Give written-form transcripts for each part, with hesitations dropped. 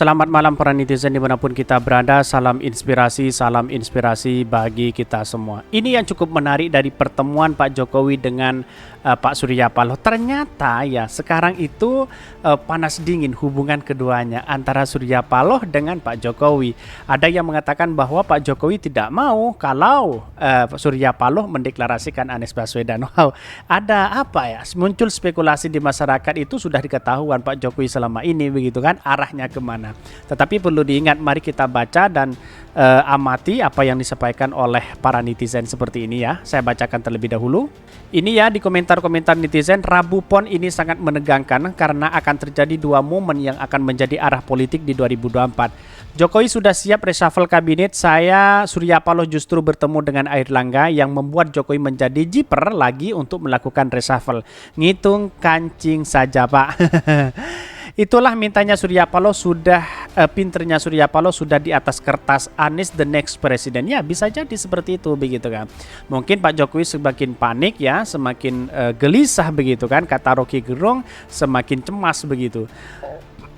Selamat malam para netizen dimanapun kita berada. Salam inspirasi bagi kita semua. Ini yang cukup menarik dari pertemuan Pak Jokowi dengan Pak Surya Paloh. Ternyata ya sekarang itu panas dingin hubungan keduanya antara Surya Paloh dengan Pak Jokowi. Ada yang mengatakan bahwa Pak Jokowi tidak mau kalau Surya Paloh mendeklarasikan Anies Baswedan. Wow, ada apa ya? Muncul spekulasi di masyarakat, itu sudah diketahuan Pak Jokowi selama ini begitu kan arahnya kemana. Tetapi perlu diingat, mari kita baca dan amati apa yang disampaikan oleh para netizen seperti ini ya. Saya bacakan terlebih dahulu. Ini ya di komentar-komentar netizen, Rabu Pon ini sangat menegangkan karena akan terjadi dua momen yang akan menjadi arah politik di 2024. Jokowi sudah siap reshuffle kabinet, Surya Paloh justru bertemu dengan Airlangga yang membuat Jokowi menjadi jiper lagi untuk melakukan reshuffle. Ngitung kancing saja Pak. Itulah mintanya Surya Paloh, pinternya Surya Paloh sudah di atas kertas Anies the next president. Ya bisa jadi seperti itu begitu kan. Mungkin Pak Jokowi semakin panik ya, semakin gelisah begitu kan, kata Rocky Gerung, semakin cemas begitu.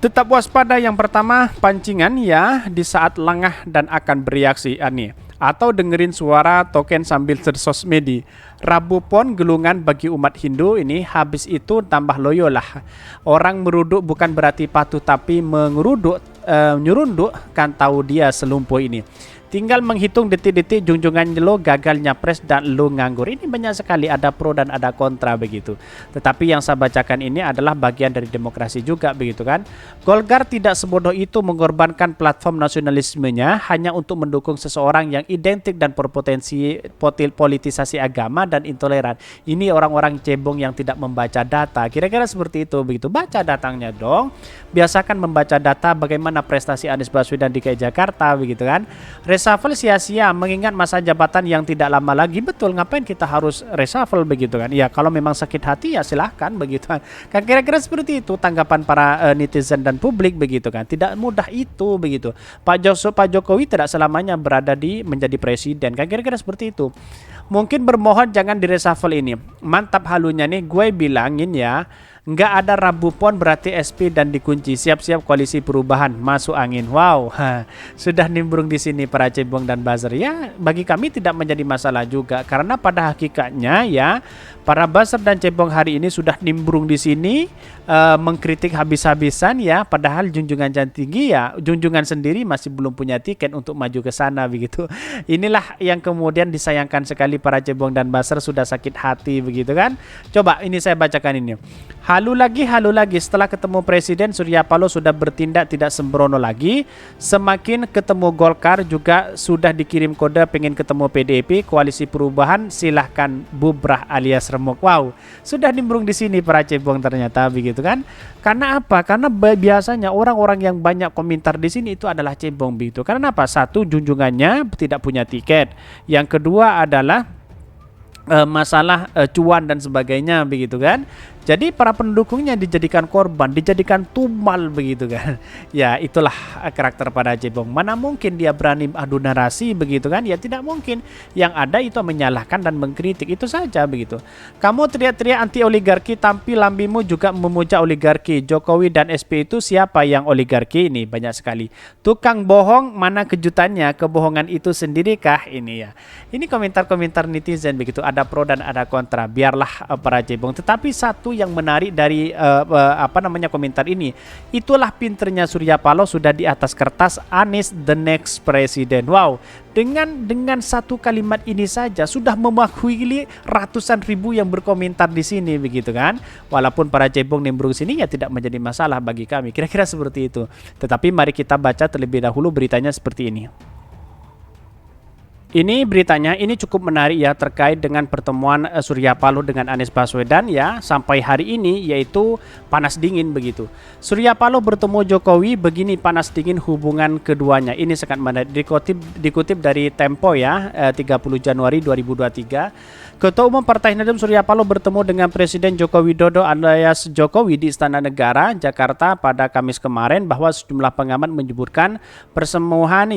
Tetap waspada, yang pertama pancingan ya di saat lengah dan akan bereaksi Ani. Atau dengerin suara token sambil bersosmedi. Rabu Pon gelungan bagi umat Hindu ini, habis itu tambah loyo lah. Orang meruduk bukan berarti patuh, tapi nyerunduk kan tahu dia selumpuh ini. Tinggal menghitung detik-detik junjungan lo gagal nyapres dan lo nganggur. Ini banyak sekali, ada pro dan ada kontra begitu. Tetapi yang saya bacakan ini adalah bagian dari demokrasi juga begitu kan. Golkar tidak sebodoh itu mengorbankan platform nasionalismenya hanya untuk mendukung seseorang yang identik dan berpotensi politisasi agama dan intoleran. Ini orang-orang cebong yang tidak membaca data. Kira-kira seperti itu begitu. Baca datangnya dong. Biasakan membaca data bagaimana prestasi Anies Baswedan di DKI Jakarta begitu kan. Reshuffle sia-sia mengingat masa jabatan yang tidak lama lagi. Betul, ngapain kita harus reshuffle begitu kan? Ya kalau memang sakit hati ya silahkan begitu kan. Kira-kira seperti itu tanggapan para netizen dan publik begitu kan. Tidak mudah itu begitu. Pak Jokowi tidak selamanya berada di menjadi presiden kan, kira-kira seperti itu. Mungkin bermohon jangan di reshuffle ini. Mantap halunya nih, gue bilangin ya. Nggak ada Rabu Pon berarti SP dan dikunci. Siap-siap koalisi perubahan masuk angin. Wow, sudah nimbrung di sini para cebong dan buzzer. Ya, bagi kami tidak menjadi masalah juga karena pada hakikatnya ya para buzzer dan cebong hari ini sudah nimbrung di sini mengkritik habis-habisan ya. Padahal junjungan tinggi ya, junjungan sendiri masih belum punya tiket untuk maju ke sana begitu. Inilah yang kemudian disayangkan sekali para cebong dan buzzer, sudah sakit hati begitu kan. Coba ini saya bacakan ini. Halu lagi setelah ketemu presiden Surya Paloh sudah bertindak tidak sembrono lagi. Semakin ketemu Golkar juga sudah dikirim kode pengen ketemu PDIP, koalisi perubahan silahkan bubrah alias remuk. Wow, sudah nimbrung di sini para cebong ternyata begitu kan. Karena apa? Karena biasanya orang-orang yang banyak komentar di sini itu adalah cebong begitu. Karena apa? Satu, junjungannya tidak punya tiket. Yang kedua adalah masalah cuan dan sebagainya begitu kan. Jadi para pendukungnya dijadikan korban, dijadikan tumbal begitu kan. Ya itulah karakter pada cebong. Mana mungkin dia berani adu narasi begitu kan. Ya tidak mungkin. Yang ada itu menyalahkan dan mengkritik, itu saja begitu. Kamu teriak-teriak anti oligarki tapi lambimu juga memuja oligarki. Jokowi dan SP itu siapa yang oligarki? Ini banyak sekali. Tukang bohong, mana kejutannya? Kebohongan itu sendirikah? Ini ya. Ini komentar-komentar netizen begitu. Ada pro dan ada kontra. Biarlah para cebong. Tetapi satu yang menarik dari komentar ini, itulah pinternya Surya Paloh sudah di atas kertas Anies the next president. Wow, dengan satu kalimat ini saja sudah mewakili ratusan ribu yang berkomentar di sini begitu kan. Walaupun para cebong nimbrung sini ya tidak menjadi masalah bagi kami. Kira-kira seperti itu. Tetapi mari kita baca terlebih dahulu beritanya seperti ini. Ini beritanya, ini cukup menarik ya terkait dengan pertemuan Surya Paloh dengan Anies Baswedan ya sampai hari ini, yaitu panas dingin begitu. Surya Paloh bertemu Jokowi, begini panas dingin hubungan keduanya. Ini sangat menarik, dikutip dari Tempo ya 30 Januari 2023. Ketua Umum Partai Nasdem Surya Paloh bertemu dengan Presiden Joko Widodo alias Jokowi di Istana Negara, Jakarta pada Kamis kemarin, bahwa sejumlah pengamat menyebutkan persamuan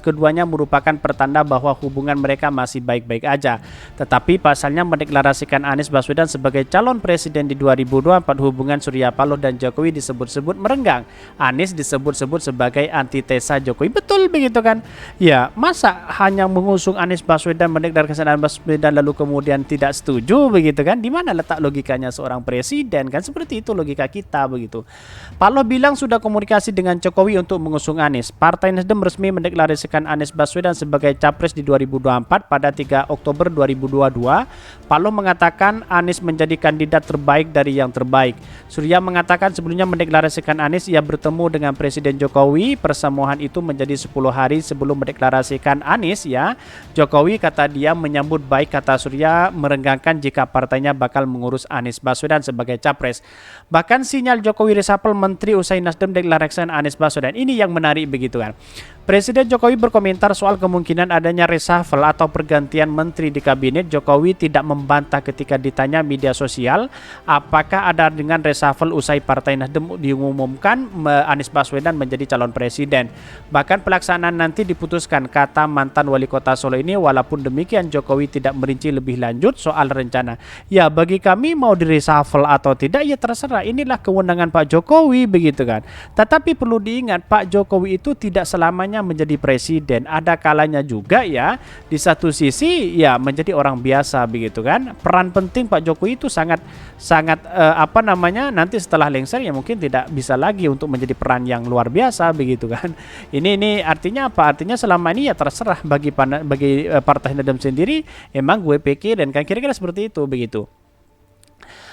keduanya merupakan merupakan pertanda bahwa hubungan mereka masih baik-baik aja. Tetapi pasalnya mendeklarasikan Anies Baswedan sebagai calon presiden di 2024, hubungan Surya Paloh dan Jokowi disebut-sebut merenggang. Anies disebut-sebut sebagai antitesa Jokowi. Betul begitu kan? Ya, masa hanya mengusung Anies Baswedan, mendeklarasikan Anies Baswedan lalu kemudian tidak setuju begitu kan? Di mana letak logikanya seorang presiden kan? Seperti itu logika kita begitu. Paloh bilang sudah komunikasi dengan Jokowi untuk mengusung Anies. Partai Nasdem resmi mendeklarasikan Anies Baswedan sebagai capres di 2024 pada 3 Oktober 2022. Paloh mengatakan Anies menjadi kandidat terbaik dari yang terbaik. Surya mengatakan sebelumnya mendeklarasikan Anies ia bertemu dengan Presiden Jokowi. Persamuan itu menjadi 10 hari sebelum mendeklarasikan Anies ya. Jokowi kata dia menyambut baik, kata Surya merenggangkan jika partainya bakal mengurus Anies Baswedan sebagai capres. Bahkan sinyal Jokowi reshuffle menteri usai Nasdem deklarasikan Anies Baswedan. Ini yang menarik begitu kan. Presiden Jokowi berkomentar soal kemungkinan adanya reshuffle atau pergantian menteri di kabinet. Jokowi tidak membantah ketika ditanya media sosial apakah ada dengan reshuffle usai Partai Nasdem diumumkan Anies Baswedan menjadi calon presiden. Bahkan pelaksanaan nanti diputuskan, kata mantan wali kota Solo ini. Walaupun demikian Jokowi tidak merinci lebih lanjut soal rencana. Ya, bagi kami mau di reshuffle atau tidak ya terserah, inilah kewenangan Pak Jokowi begitu kan. Tetapi perlu diingat Pak Jokowi itu tidak selamanya menjadi presiden. Ada kalanya juga ya di satu sisi ya menjadi orang biasa begitu kan. Peran penting Pak Jokowi itu sangat nanti setelah lengser ya mungkin tidak bisa lagi untuk menjadi peran yang luar biasa begitu kan. Ini artinya apa? Artinya selama ini ya terserah bagi Partai Nasdem sendiri, emang gue pikir dan kan kira-kira seperti itu begitu.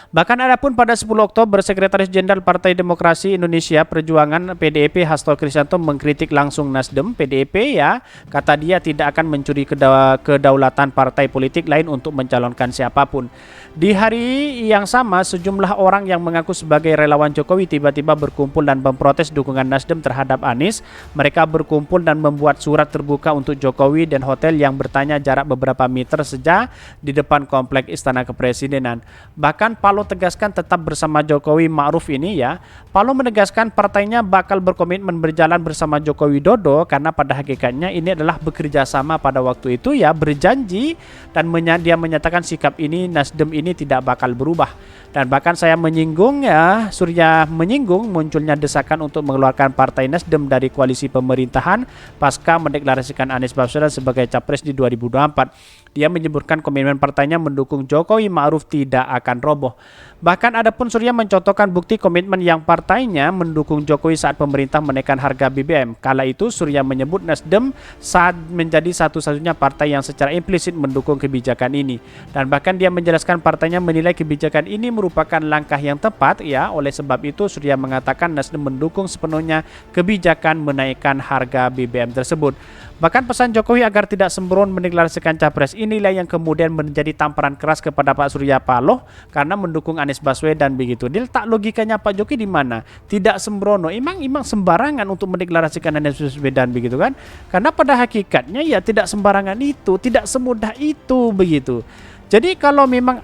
Bahkan adapun pada 10 Oktober, Sekretaris Jenderal Partai Demokrasi Indonesia Perjuangan PDIP Hasto Kristianto mengkritik langsung Nasdem. PDIP ya, kata dia tidak akan mencuri kedaulatan partai politik lain untuk mencalonkan siapapun. Di hari yang sama, sejumlah orang yang mengaku sebagai relawan Jokowi tiba-tiba berkumpul dan memprotes dukungan Nasdem terhadap Anies. Mereka berkumpul dan membuat surat terbuka untuk Jokowi dan hotel yang bertanya jarak beberapa meter saja di depan komplek Istana Kepresidenan. Bahkan Paloh tegaskan tetap bersama Jokowi Ma'ruf ini ya. Paloh menegaskan partainya bakal berkomitmen berjalan bersama Joko Widodo karena pada hakikatnya ini adalah bekerja sama pada waktu itu ya, berjanji, dan dia menyatakan sikap ini Nasdem ini tidak bakal berubah. Dan bahkan saya menyinggung ya, Surya menyinggung munculnya desakan untuk mengeluarkan Partai Nasdem dari koalisi pemerintahan pasca mendeklarasikan Anies Baswedan sebagai capres di 2024. Dia menyebutkan komitmen partainya mendukung Jokowi Ma'ruf tidak akan roboh. Bahkan adapun Surya mencontohkan bukti komitmen yang partainya mendukung Jokowi saat pemerintah menaikkan harga BBM. Kala itu Surya menyebut Nasdem saat menjadi satu-satunya partai yang secara implisit mendukung kebijakan ini. Dan bahkan dia menjelaskan partainya menilai kebijakan ini merupakan langkah yang tepat ya. Oleh sebab itu Surya mengatakan Nasdem mendukung sepenuhnya kebijakan menaikkan harga BBM tersebut. Bahkan pesan Jokowi agar tidak sembrono mendeklarasikan capres inilah yang kemudian menjadi tamparan keras kepada Pak Surya Paloh karena mendukung Anies Baswedan begitu. Letak logikanya Pak Jokowi di mana? Tidak sembrono, imang sembarangan untuk mendeklarasikan Anies Baswedan begitu kan? Karena pada hakikatnya ya tidak sembarangan itu, tidak semudah itu begitu. Jadi kalau memang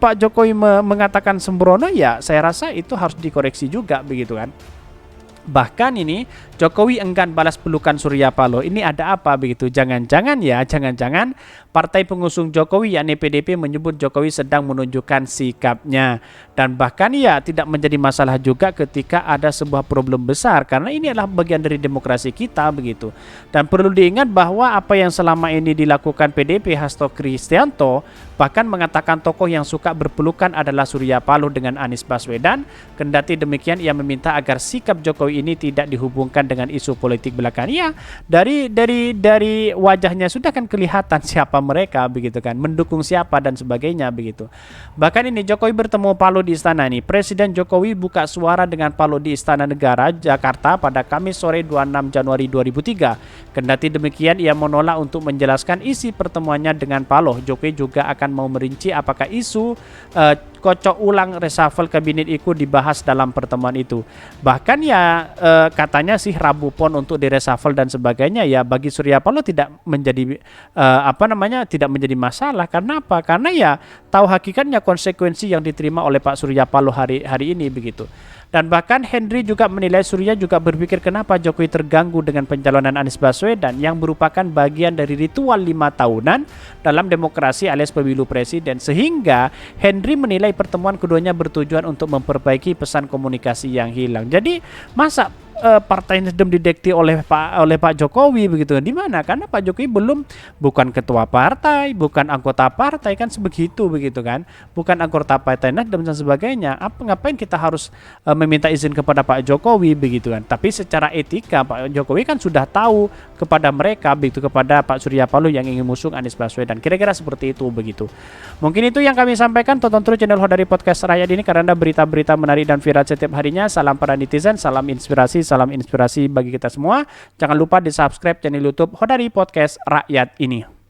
Pak Jokowi mengatakan sembrono ya saya rasa itu harus dikoreksi juga begitu kan. Bahkan ini Jokowi enggan balas pelukan Surya Paloh. Ini ada apa begitu? Jangan-jangan partai pengusung Jokowi yakni PDIP menyebut Jokowi sedang menunjukkan sikapnya. Dan bahkan ya tidak menjadi masalah juga ketika ada sebuah problem besar karena ini adalah bagian dari demokrasi kita begitu. Dan perlu diingat bahwa apa yang selama ini dilakukan PDIP Hasto Kristianto bahkan mengatakan tokoh yang suka berpelukan adalah Surya Paloh dengan Anies Baswedan. Kendati demikian ia meminta agar sikap Jokowi ini tidak dihubungkan dengan isu politik belakangan. Ya, dari wajahnya sudah kan kelihatan siapa mereka begitu kan, mendukung siapa dan sebagainya begitu. Bahkan ini Jokowi bertemu Paloh di istana ini. Presiden Jokowi buka suara dengan Paloh di Istana Negara Jakarta pada Kamis sore 26 Januari 2003. Kendati demikian ia menolak untuk menjelaskan isi pertemuannya dengan Paloh. Jokowi juga akan mau merinci apakah isu kocok ulang reshuffle kabinet itu dibahas dalam pertemuan itu. Bahkan ya katanya sih Rabu Pon untuk di reshuffle dan sebagainya ya bagi Surya Paloh tidak menjadi tidak menjadi masalah. Karena apa? Karena ya tahu hakikatnya konsekuensi yang diterima oleh Pak Surya Paloh hari ini begitu. Dan bahkan Henry juga menilai Surya juga berpikir kenapa Jokowi terganggu dengan pencalonan Anies Baswedan yang merupakan bagian dari ritual 5 tahunan dalam demokrasi alias pemilu presiden, sehingga Henry menilai pertemuan keduanya bertujuan untuk memperbaiki pesan komunikasi yang hilang. Jadi masa Partai Nasdem didekti oleh Pak Jokowi begitu? Di mana? Karena Pak Jokowi bukan ketua partai, bukan anggota partai, kan sebegitu begitu kan? Bukan anggota Partai Nasdem dan sebagainya. Ngapain kita harus meminta izin kepada Pak Jokowi begitu kan? Tapi secara etika Pak Jokowi kan sudah tahu kepada mereka begitu, kepada Pak Surya Paloh yang ingin mengusung Anies Baswedan. Kira-kira seperti itu begitu. Mungkin itu yang kami sampaikan. Tonton terus channel Hodari Podcast Rakyat ini karena ada berita-berita menarik dan viral setiap harinya. Salam para netizen, salam inspirasi bagi kita semua. Jangan lupa di subscribe channel YouTube Hodari Podcast Rakyat ini.